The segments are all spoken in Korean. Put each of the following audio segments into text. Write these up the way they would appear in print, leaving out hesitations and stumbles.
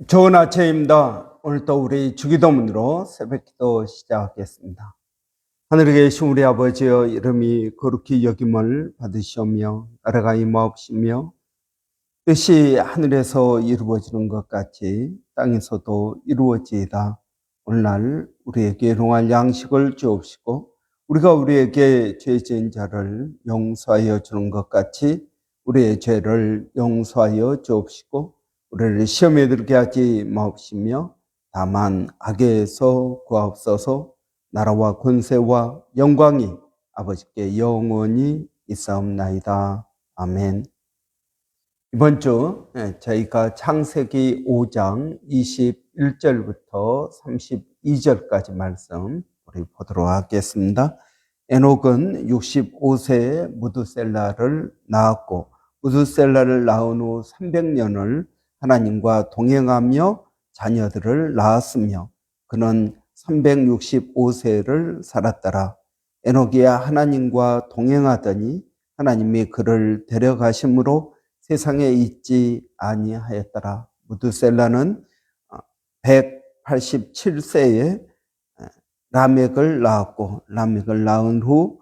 좋은 아침입니다. 오늘도 우리 주기도문으로 새벽기도 시작하겠습니다. 하늘에 계신 우리 아버지여, 이름이 거룩히 여김을 받으시오며 나라가 임하옵시며 뜻이 하늘에서 이루어지는 것 같이 땅에서도 이루어지이다. 오늘날 우리에게 일용할 양식을 주옵시고 우리가 우리에게 죄 지은 자를 용서하여 주는 것 같이 우리의 죄를 용서하여 주옵시고 우리를 시험에 들게 하지 마옵시며 다만 악에서 구하옵소서. 나라와 권세와 영광이 아버지께 영원히 있사옵나이다. 아멘. 이번 주 저희가 창세기 5장 21절부터 32절까지 말씀 우리 보도록 하겠습니다. 에녹은 65세에 무두셀라를 낳았고 무두셀라를 낳은 후 300년을 하나님과 동행하며 자녀들을 낳았으며 그는 365세를 살았더라. 에녹이 하나님과 동행하더니 하나님이 그를 데려가심으로 세상에 있지 아니하였더라. 무두셀라는 187세에 라멕을 낳았고 라멕을 낳은 후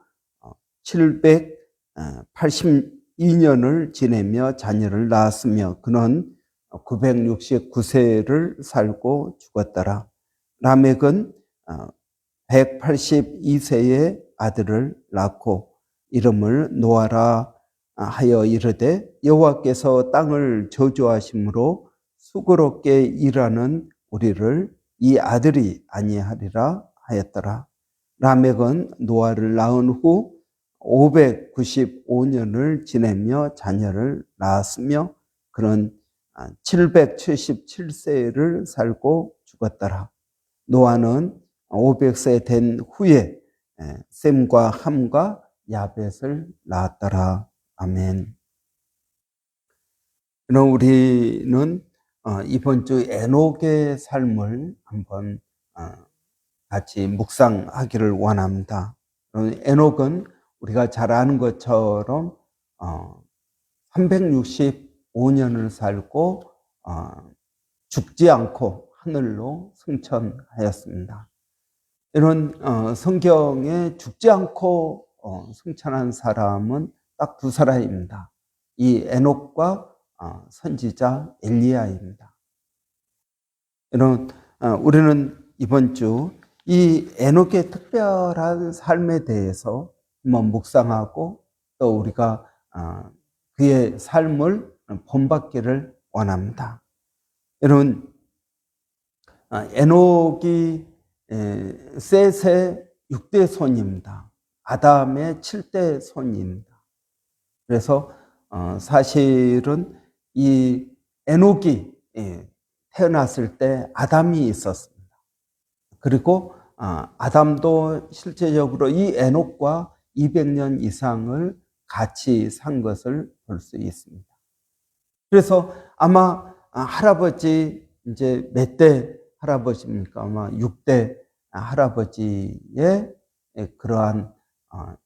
782년을 지내며 자녀를 낳았으며 그는 969세를 살고 죽었더라. 라멕은 182세에 아들을 낳고 이름을 노아라 하여 이르되 여호와께서 땅을 저주하심으로 수고롭게 일하는 우리를 이 아들이 아니하리라 하였더라. 라멕은 노아를 낳은 후 595년을 지내며 자녀를 낳았으며 그는 777세를 살고 죽었더라. 노아는 500세 된 후에 셈과 함과 야벳을 낳았더라. 아멘. 그럼 우리는 이번 주 에녹의 삶을 한번 같이 묵상하기를 원합니다. 에녹은 우리가 잘 아는 것처럼 365년을 살고 죽지 않고 하늘로 승천하였습니다. 이런 성경에 죽지 않고 승천한 사람은 딱 두 사람입니다. 이 에녹과 선지자 엘리야입니다. 우리는 이번 주 이 에녹의 특별한 삶에 대해서 한번 묵상하고 또 우리가 그의 삶을 본받기를 원합니다. 여러분, 에녹이 셋의 6대 손입니다. 아담의 7대 손입니다. 그래서 사실은 이 에녹이 태어났을 때 아담이 있었습니다. 그리고 아담도 실제적으로 이 에녹과 200년 이상을 같이 산 것을 볼 수 있습니다. 그래서 아마 할아버지 이제 몇 대 할아버지입니까? 아마 6대 할아버지의 그러한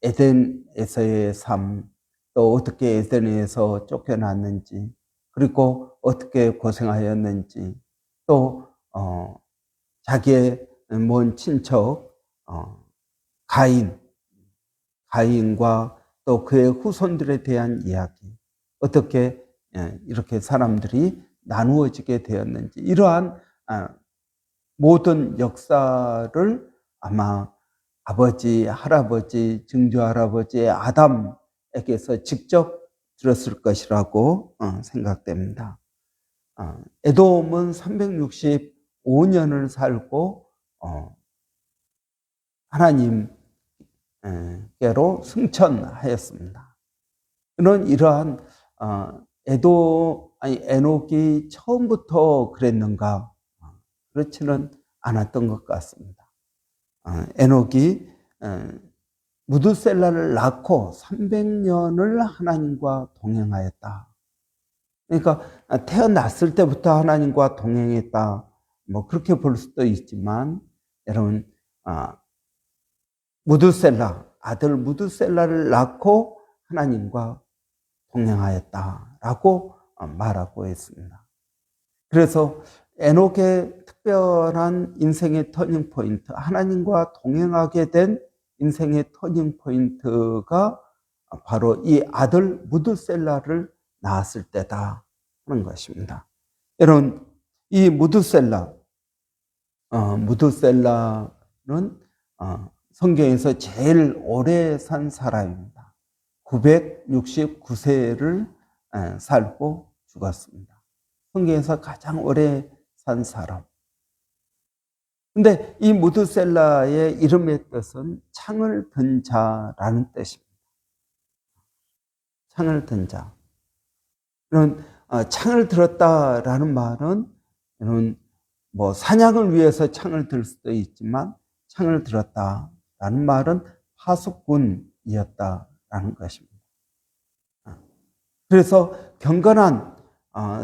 에덴에서의 삶, 또 어떻게 에덴에서 쫓겨났는지, 그리고 어떻게 고생하였는지, 또 자기의 먼 친척 가인과 또 그의 후손들에 대한 이야기, 어떻게 이렇게 사람들이 나누어지게 되었는지, 이러한 모든 역사를 아마 아버지, 할아버지, 증조할아버지의 아담에게서 직접 들었을 것이라고 생각됩니다. 에돔은 365년을 살고 하나님께로 승천하였습니다. 그런 이러한 에녹이 처음부터 그랬는가? 그렇지는 않았던 것 같습니다. 에녹이 무두셀라를 낳고 300년을 하나님과 동행하였다. 그러니까 태어났을 때부터 하나님과 동행했다. 뭐 그렇게 볼 수도 있지만 여러분, 아들 무두셀라를 낳고 하나님과 동행하였다라고 말하고 있습니다. 그래서 에녹의 특별한 인생의 터닝 포인트, 하나님과 동행하게 된 인생의 터닝 포인트가 바로 이 아들 무드셀라를 낳았을 때다 하는 것입니다. 여러분, 이 무드셀라는 성경에서 제일 오래 산 사람입니다. 969세를 살고 죽었습니다. 성경에서 가장 오래 산 사람. 근데 이 무드셀라의 이름의 뜻은 창을 든 자라는 뜻입니다. 창을 든 자. 이런 창을 들었다라는 말은 이런 뭐 사냥을 위해서 창을 들 수도 있지만 창을 들었다라는 말은 파수꾼이었다라는 것입니다. 그래서 경건한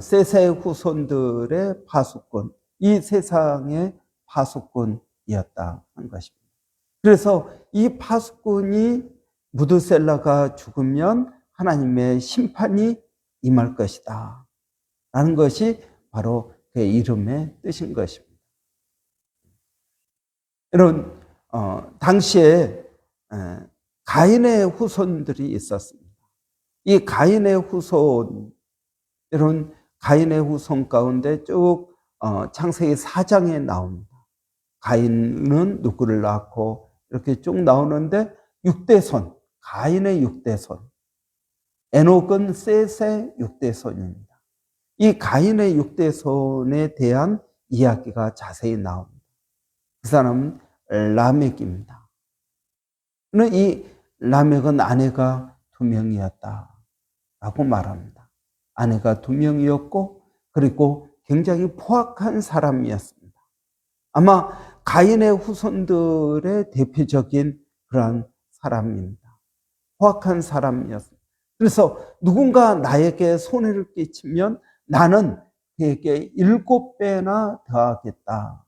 셋의 후손들의 파수꾼, 이 세상의 파수꾼이었다 하는 것입니다. 그래서 이 파수꾼이 무드셀라가 죽으면 하나님의 심판이 임할 것이다 라는 것이 바로 그의 이름의 뜻인 것입니다. 여러분, 당시에 가인의 후손들이 있었습니다. 이 가인의 후손, 여러분, 가인의 후손 가운데 쭉 창세기 4장에 나옵니다. 가인은 누구를 낳고 이렇게 쭉 나오는데 6대손, 가인의 6대손, 에녹은 셋의 6대손입니다. 이 가인의 6대손에 대한 이야기가 자세히 나옵니다. 그 사람은 라멕입니다. 이 라멕은 아내가 2명이었다라고 말합니다. 아내가 2명이었고 그리고 굉장히 포악한 사람이었습니다. 아마 가인의 후손들의 대표적인 그러한 사람입니다. 포악한 사람이었습니다. 그래서 누군가 나에게 손해를 끼치면 나는 그에게 7배나 더하겠다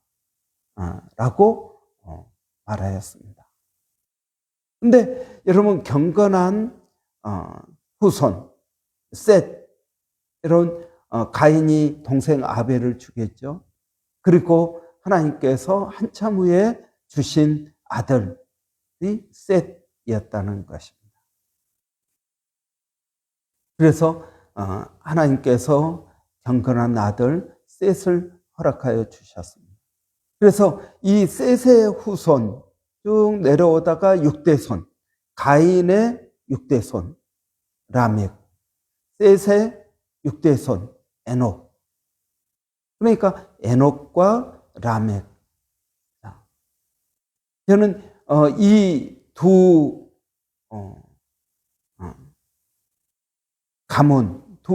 라고 말하였습니다. 근데 여러분, 경건한 후손 셋, 여러분, 가인이 동생 아벨을 죽였죠. 그리고 하나님께서 한참 후에 주신 아들이 셋이었다는 것입니다. 그래서 하나님께서 경건한 아들 셋을 허락하여 주셨습니다. 그래서 이 셋의 후손 쭉 내려오다가 6대손, 가인의 6대손 라멕, 셋의 6대손 에녹. 그러니까 에녹과 라멕. 저는 이 두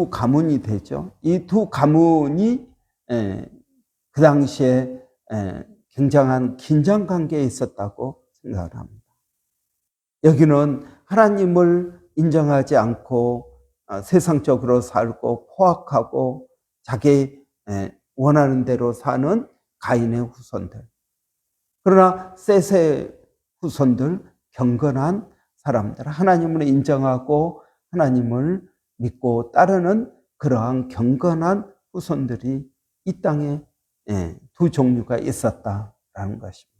가문이 되죠. 이 두 가문이 그 당시에 굉장한 긴장 관계에 있었다고 생각을 합니다. 여기는 하나님을 인정하지 않고 세상적으로 살고 포악하고 자기 원하는 대로 사는 가인의 후손들. 그러나 셋의 후손들, 경건한 사람들, 하나님을 인정하고 하나님을 믿고 따르는 그러한 경건한 후손들이 이 땅에 두 종류가 있었다라는 것입니다.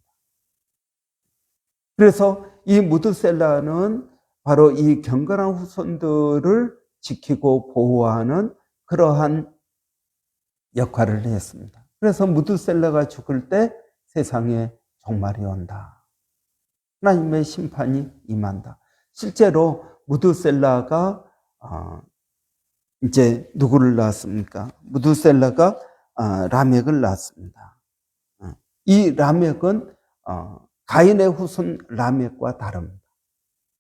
그래서 이 무드셀라는 바로 이 경건한 후손들을 지키고 보호하는 그러한 역할을 했습니다. 그래서 무드셀라가 죽을 때 세상에 종말이 온다. 하나님의 심판이 임한다. 실제로 무드셀라가 이제 누구를 낳았습니까? 무드셀라가 라멕을 낳았습니다. 이 라멕은 가인의 후손 라멕과 다릅니다.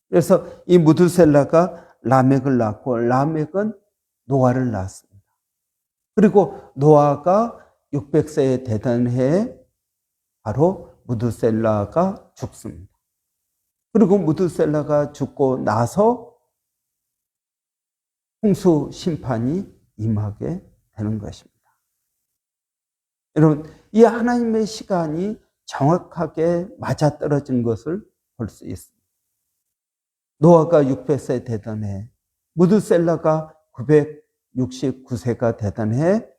그래서 이 무드셀라가 라멕을 낳고 라멕은 노아를 낳았습니다. 그리고 노아가 600세에 되던 해에 바로 무드셀라가 죽습니다. 그리고 무드셀라가 죽고 나서 홍수 심판이 임하게 되는 것입니다. 여러분, 이 하나님의 시간이 정확하게 맞아떨어진 것을 볼 수 있습니다. 노아가 600세 되던 해, 무드셀라가 969세가 되던 해,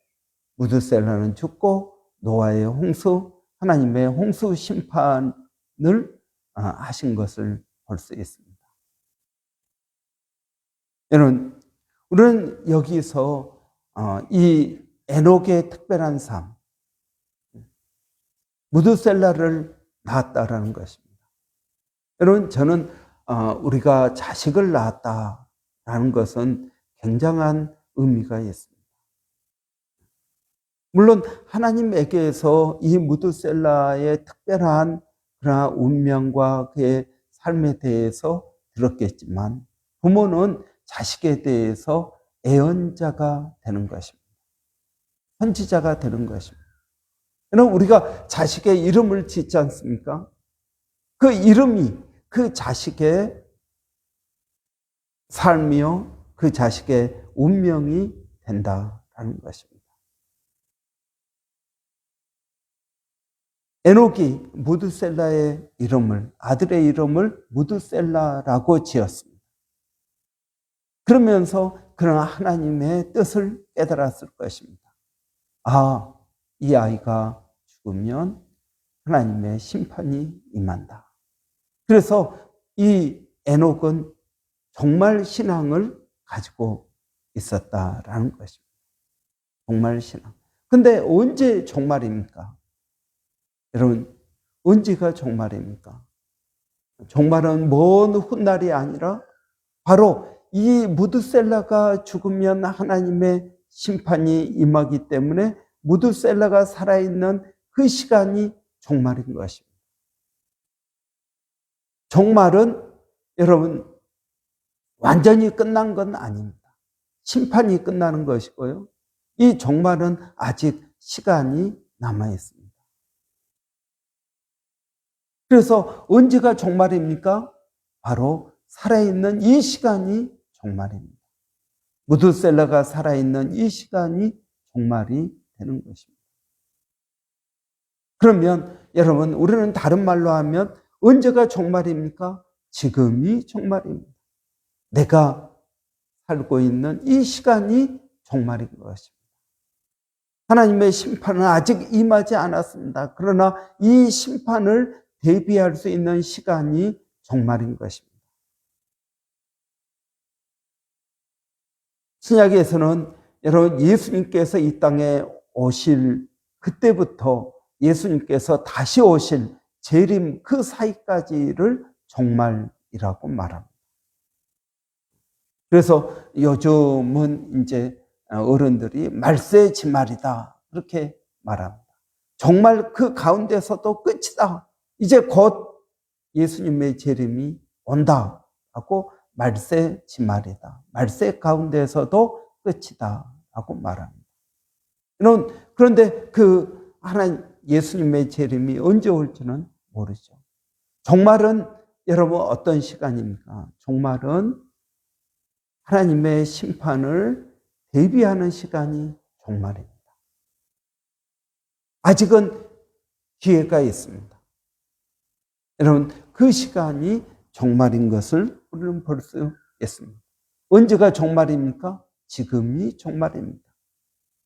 무드셀라는 죽고 노아의 홍수, 하나님의 홍수 심판을 하신 것을 볼 수 있습니다. 여러분, 우리는 여기서 이 에녹의 특별한 삶, 무드셀라를 낳았다라는 것입니다. 여러분, 저는 우리가 자식을 낳았다라는 것은 굉장한 의미가 있습니다. 물론 하나님에게서 이 무드셀라의 특별한 그러나 운명과 그의 삶에 대해서 들었겠지만 부모는 자식에 대해서 애언자가 되는 것입니다. 선지자가 되는 것입니다. 그럼 우리가 자식의 이름을 짓지 않습니까? 그 이름이 그 자식의 삶이요, 그 자식의 운명이 된다라는 것입니다. 에녹이 무드셀라의 이름을, 아들의 이름을 무드셀라라고 지었습니다. 그러면서 그러나 하나님의 뜻을 깨달았을 것입니다. 아, 이 아이가 죽으면 하나님의 심판이 임한다. 그래서 이 에녹은 정말 신앙을 가지고 있었다라는 것입니다. 정말 신앙. 근데 언제 종말입니까? 여러분, 언제가 종말입니까? 종말은 먼 훗날이 아니라 바로 이 무드셀라가 죽으면 하나님의 심판이 임하기 때문에 무드셀라가 살아있는 그 시간이 종말인 것입니다. 종말은 여러분 완전히 끝난 건 아닙니다. 심판이 끝나는 것이고요. 이 종말은 아직 시간이 남아 있습니다. 그래서 언제가 종말입니까? 바로 살아있는 이 시간이 종말입니다. 무드셀라가 살아있는 이 시간이 종말이 되는 것입니다. 그러면 여러분, 우리는 다른 말로 하면 언제가 종말입니까? 지금이 종말입니다. 내가 살고 있는 이 시간이 종말인 것입니다. 하나님의 심판은 아직 임하지 않았습니다. 그러나 이 심판을 대비할 수 있는 시간이 종말인 것입니다. 신약에서는 여러분 예수님께서 이 땅에 오실 그때부터 예수님께서 다시 오실 재림 그 사이까지를 종말이라고 말합니다. 그래서 요즘은 이제 어른들이 말세 지말이다 그렇게 말합니다. 정말 그 가운데서도 끝이다. 이제 곧 예수님의 재림이 온다라고 말세 지말이다. 말세 가운데서도 끝이다라고 말합니다. 그런데 그 하나님 예수님의 재림이 언제 올지는 모르죠. 종말은 여러분 어떤 시간입니까? 종말은 하나님의 심판을 대비하는 시간이 종말입니다. 아직은 기회가 있습니다. 여러분, 그 시간이 종말인 것을 우리는 볼 수 있습니다. 언제가 종말입니까? 지금이 종말입니다.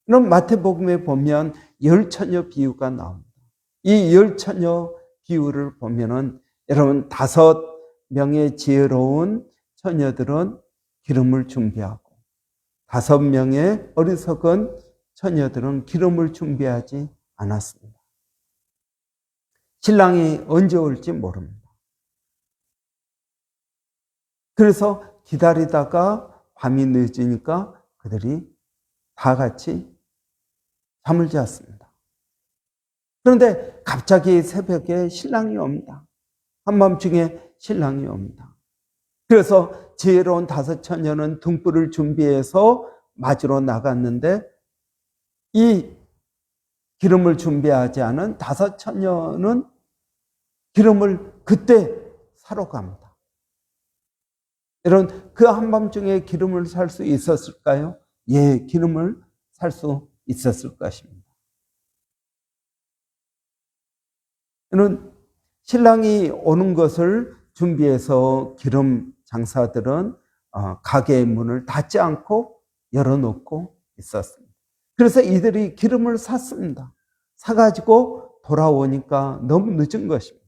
그럼 마태복음에 보면 열처녀 비유가 나옵니다. 이 열처녀 비유를 보면은 여러분 5명의 지혜로운 처녀들은 기름을 준비하고 5명의 어리석은 처녀들은 기름을 준비하지 않았습니다. 신랑이 언제 올지 모릅니다. 그래서 기다리다가 밤이 늦으니까 그들이 다 같이 잠을 잤습니다. 그런데 갑자기 새벽에 신랑이 옵니다. 한밤중에 신랑이 옵니다. 그래서 지혜로운 5 처녀는 등불을 준비해서 맞으러 나갔는데 이 기름을 준비하지 않은 5 처녀는 기름을 그때 사러 갑니다. 여러분, 그 한밤중에 기름을 살 수 있었을까요? 예, 기름을 살 수 있었을 것입니다. 여러분, 신랑이 오는 것을 준비해서 기름 장사들은 가게의 문을 닫지 않고 열어놓고 있었습니다. 그래서 이들이 기름을 샀습니다. 사가지고 돌아오니까 너무 늦은 것입니다.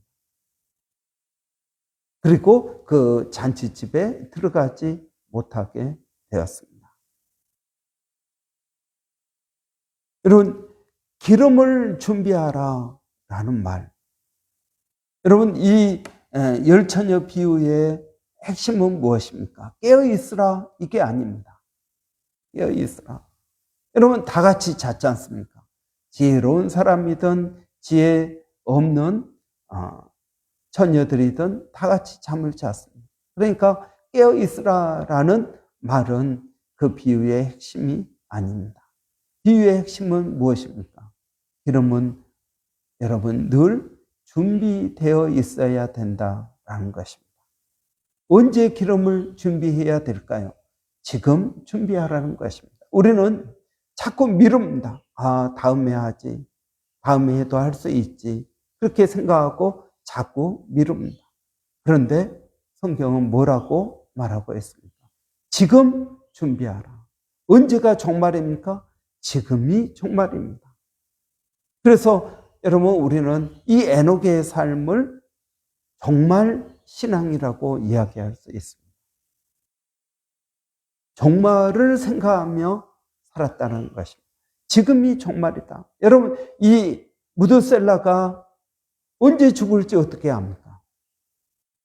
그리고 그 잔치집에 들어가지 못하게 되었습니다. 여러분, 기름을 준비하라 라는 말. 여러분, 이 열처녀 비유의 핵심은 무엇입니까? 깨어있으라, 이게 아닙니다. 깨어있으라. 여러분, 다 같이 잤지 않습니까? 지혜로운 사람이든 지혜 없는 처녀들이든 다 같이 잠을 잤습니다. 그러니까 깨어있으라라는 말은 그 비유의 핵심이 아닙니다. 비유의 핵심은 무엇입니까? 기름은 여러분 늘 준비되어 있어야 된다라는 것입니다. 언제 기름을 준비해야 될까요? 지금 준비하라는 것입니다. 우리는 자꾸 미룹니다. 다음에 하지. 다음에 해도 할 수 있지. 그렇게 생각하고 자꾸 미룹니다. 그런데 성경은 뭐라고 말하고 있습니까? 지금 준비하라. 언제가 종말입니까? 지금이 종말입니다. 그래서 여러분, 우리는 이 에녹의 삶을 종말 신앙이라고 이야기할 수 있습니다. 종말을 생각하며 살았다는 것입니다. 지금이 종말이다. 여러분, 이 무드셀라가 언제 죽을지 어떻게 압니까?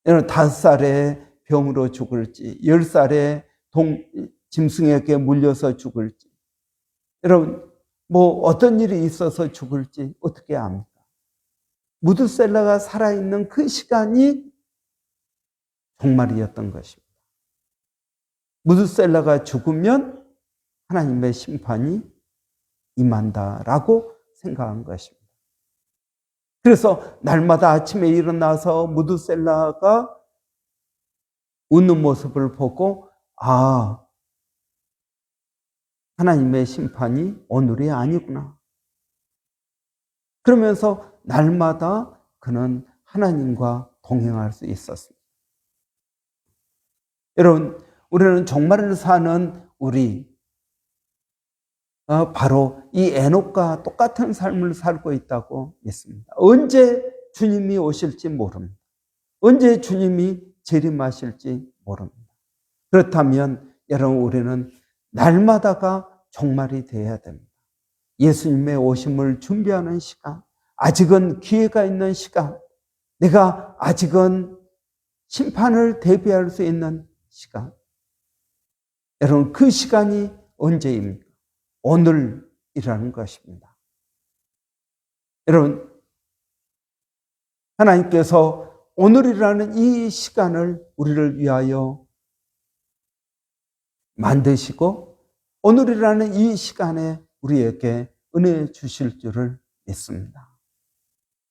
여러분, 5살에 병으로 죽을지, 10살에 짐승에게 물려서 죽을지, 여러분, 뭐 어떤 일이 있어서 죽을지 어떻게 압니까? 무드셀라가 살아있는 그 시간이 종말이었던 것입니다. 무드셀라가 죽으면 하나님의 심판이 임한다라고 생각한 것입니다. 그래서 날마다 아침에 일어나서 무드셀라가 웃는 모습을 보고 하나님의 심판이 오늘이 아니구나. 그러면서 날마다 그는 하나님과 동행할 수 있었습니다. 여러분, 우리는 종말을 사는 우리 바로 이 에녹과 똑같은 삶을 살고 있다고 믿습니다. 언제 주님이 오실지 모릅니다. 언제 주님이 재림하실지 모릅니다. 그렇다면 여러분, 우리는 날마다가 종말이 되어야 됩니다. 예수님의 오심을 준비하는 시간, 아직은 기회가 있는 시간, 내가 아직은 심판을 대비할 수 있는 시간. 여러분, 그 시간이 언제입니까? 오늘이라는 것입니다. 여러분, 하나님께서 오늘이라는 이 시간을 우리를 위하여 만드시고 오늘이라는 이 시간에 우리에게 은혜 주실 줄을 믿습니다.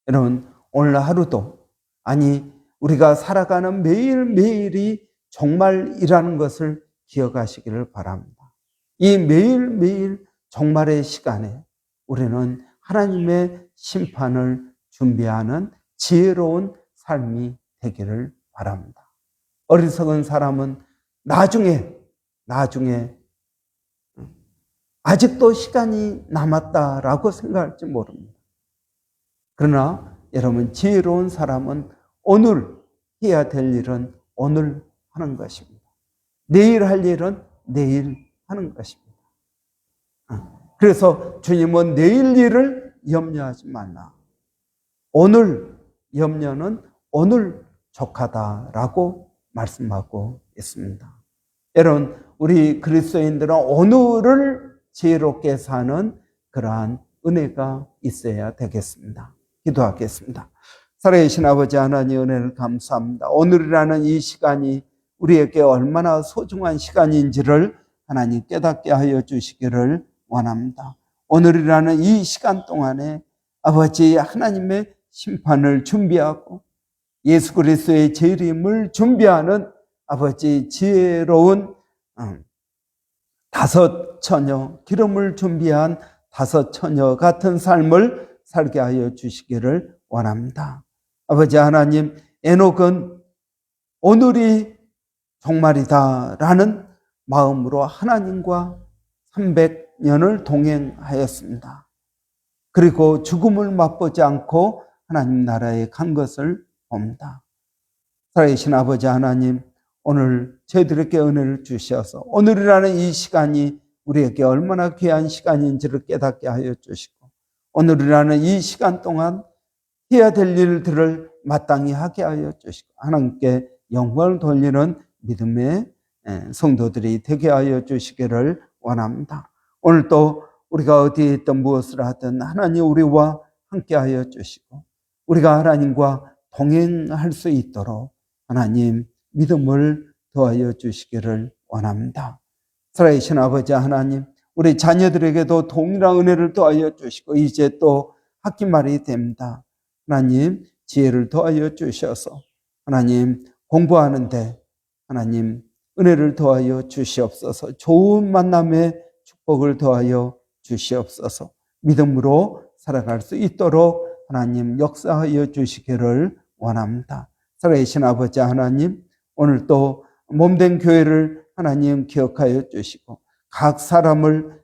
여러분, 오늘 하루도, 아니 우리가 살아가는 매일매일이 종말이라는 것을 기억하시기를 바랍니다. 이 매일매일 종말의 시간에 우리는 하나님의 심판을 준비하는 지혜로운 삶이 되기를 바랍니다. 어리석은 사람은 나중에 아직도 시간이 남았다라고 생각할지 모릅니다. 그러나 여러분, 지혜로운 사람은 오늘 해야 될 일은 오늘 하는 것입니다. 내일 할 일은 내일 하는 것입니다. 그래서 주님은 내일 일을 염려하지 말라. 오늘 염려는 오늘 족하다라고 말씀하고 있습니다. 여러분, 우리 그리스도인들은 오늘을 지혜롭게 사는 그러한 은혜가 있어야 되겠습니다. 기도하겠습니다. 살아계신 아버지 하나님, 은혜를 감사합니다. 오늘이라는 이 시간이 우리에게 얼마나 소중한 시간인지를 하나님 깨닫게 하여 주시기를 원합니다. 오늘이라는 이 시간 동안에 아버지 하나님의 심판을 준비하고 예수 그리스도의 재림을 준비하는 아버지 지혜로운 5 처녀, 기름을 준비한 5 처녀 같은 삶을 살게 하여 주시기를 원합니다. 아버지 하나님, 에녹은 오늘이 종말이다라는 마음으로 하나님과 년을 동행하였습니다. 그리고 죽음을 맛보지 않고 하나님 나라에 간 것을 봅니다. 살아계신 아버지 하나님, 오늘 저희들에게 은혜를 주셔서 오늘이라는 이 시간이 우리에게 얼마나 귀한 시간인지를 깨닫게 하여 주시고, 오늘이라는 이 시간 동안 해야 될 일들을 마땅히 하게 하여 주시고, 하나님께 영광을 돌리는 믿음의 성도들이 되게 하여 주시기를 원합니다. 오늘 또 우리가 어디에 있든 무엇을 하든 하나님 우리와 함께 하여 주시고, 우리가 하나님과 동행할 수 있도록 하나님 믿음을 더하여 주시기를 원합니다. 살아계신 아버지 하나님, 우리 자녀들에게도 동일한 은혜를 더하여 주시고, 이제 또 학기말이 됩니다. 하나님 지혜를 더하여 주셔서 하나님 공부하는데 하나님 은혜를 더하여 주시옵소서. 좋은 만남의 축복을 더하여 주시옵소서. 믿음으로 살아갈 수 있도록 하나님 역사하여 주시기를 원합니다. 살아계신 아버지 하나님, 오늘 또 몸된 교회를 하나님 기억하여 주시고, 각 사람을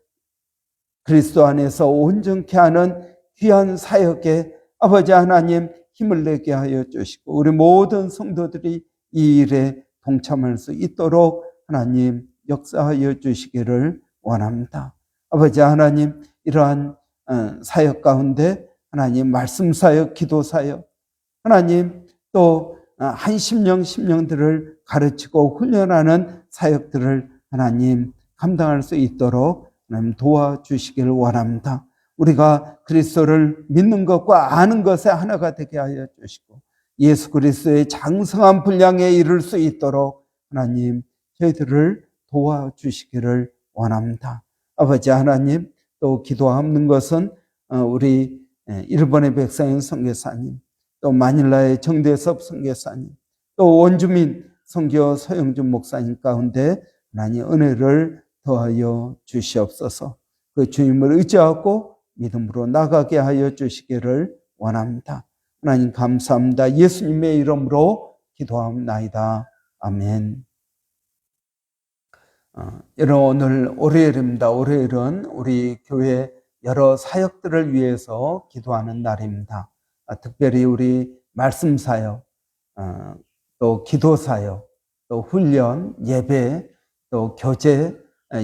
그리스도 안에서 온전케 하는 귀한 사역에 아버지 하나님 힘을 내게 하여 주시고, 우리 모든 성도들이 이 일에 동참할 수 있도록 하나님 역사하여 주시기를 원합니다. 아버지 하나님, 이러한 사역 가운데 하나님 말씀 사역, 기도 사역, 하나님 또 한 심령들을 가르치고 훈련하는 사역들을 하나님 감당할 수 있도록 하나님 도와주시기를 원합니다. 우리가 그리스도를 믿는 것과 아는 것에 하나가 되게 하여 주시고, 예수 그리스도의 장성한 분량에 이를 수 있도록 하나님 저희들을 도와주시기를 원합니다. 아버지 하나님, 또 기도하는 것은 우리 일본의 백상현 선교사님, 또 마닐라의 정대섭 선교사님, 또 원주민 선교 서영준 목사님 가운데 하나님 은혜를 더하여 주시옵소서. 그 주님을 의지하고 믿음으로 나가게 하여 주시기를 원합니다. 하나님 감사합니다. 예수님의 이름으로 기도합니다. 아멘. 여러분, 오늘 월요일입니다. 월요일은 우리 교회 여러 사역들을 위해서 기도하는 날입니다. 특별히 우리 말씀 사역, 또 기도 사역, 또 훈련, 예배, 또 교제,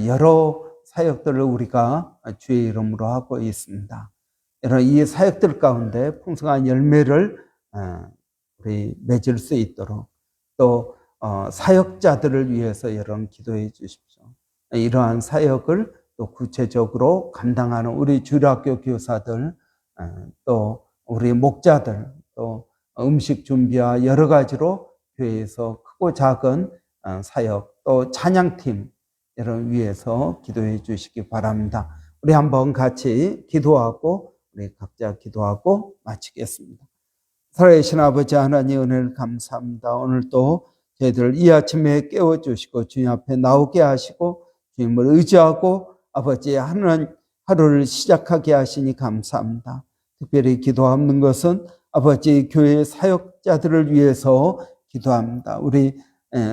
여러 사역들을 우리가 주의 이름으로 하고 있습니다. 여러분, 이 사역들 가운데 풍성한 열매를 우리 맺을 수 있도록, 또 사역자들을 위해서 여러분 기도해 주십시오. 이러한 사역을 또 구체적으로 감당하는 우리 주일학교 교사들, 또 우리 목자들, 또 음식 준비와 여러 가지로 교회에서 크고 작은 사역, 또 찬양팀 여러분 위해서 기도해 주시기 바랍니다. 우리 한번 같이 기도하고 우리 각자 기도하고 마치겠습니다. 살아계신 아버지 하나님, 은혜를 감사합니다. 오늘 또 저희들 이 아침에 깨워주시고 주님 앞에 나오게 하시고 주님을 의지하고 아버지 하루를 시작하게 하시니 감사합니다. 특별히 기도하는 것은 아버지 교회 사역자들을 위해서 기도합니다. 우리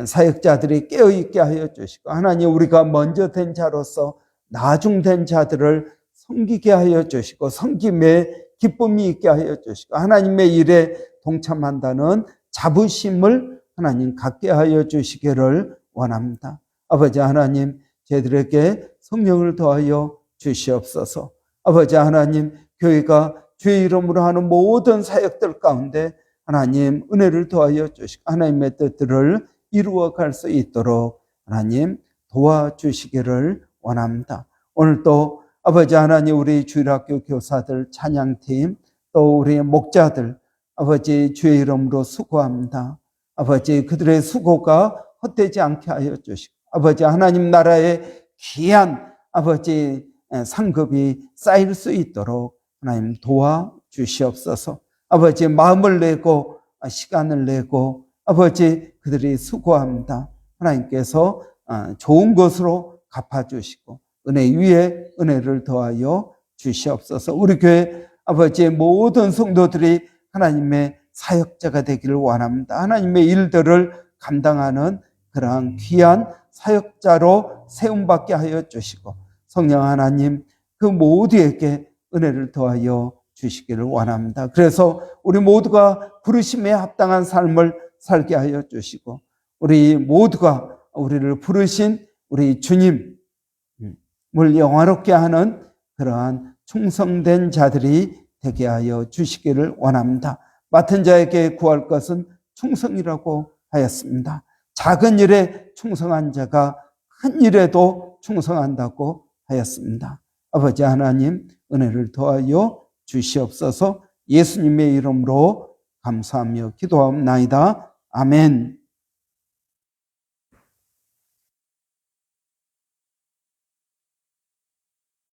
사역자들이 깨어있게 하여 주시고, 하나님 우리가 먼저 된 자로서 나중된 자들을 섬기게 하여 주시고, 섬김에 기쁨이 있게 하여 주시고, 하나님의 일에 동참한다는 자부심을 하나님 갖게 하여 주시기를 원합니다. 아버지 하나님, 저희들에게 성령을 더하여 주시옵소서. 아버지 하나님, 교회가 주의 이름으로 하는 모든 사역들 가운데 하나님 은혜를 더하여 주시고 하나님의 뜻들을 이루어갈 수 있도록 하나님 도와주시기를 원합니다. 오늘 또 아버지 하나님, 우리 주일학교 교사들, 찬양팀, 또 우리 목자들, 아버지 주의 이름으로 수고합니다. 아버지 그들의 수고가 헛되지 않게 하여 주시고, 아버지 하나님 나라의 귀한 아버지 상급이 쌓일 수 있도록 하나님 도와주시옵소서. 아버지 마음을 내고 시간을 내고 아버지 그들이 수고합니다. 하나님께서 좋은 것으로 갚아주시고 은혜 위에 은혜를 더하여 주시옵소서. 우리 교회 아버지의 모든 성도들이 하나님의 사역자가 되기를 원합니다. 하나님의 일들을 감당하는 그러한 귀한 사역자로 세움받게 하여 주시고 성령 하나님 그 모두에게 은혜를 더하여 주시기를 원합니다. 그래서 우리 모두가 부르심에 합당한 삶을 살게 하여 주시고 우리 모두가 우리를 부르신 우리 주님을 영화롭게 하는 그러한 충성된 자들이 되게 하여 주시기를 원합니다. 맡은 자에게 구할 것은 충성이라고 하였습니다. 작은 일에 충성한 자가 큰 일에도 충성한다고 하였습니다. 아버지 하나님 은혜를 더하여 주시옵소서. 예수님의 이름으로 감사하며 기도하옵나이다. 아멘.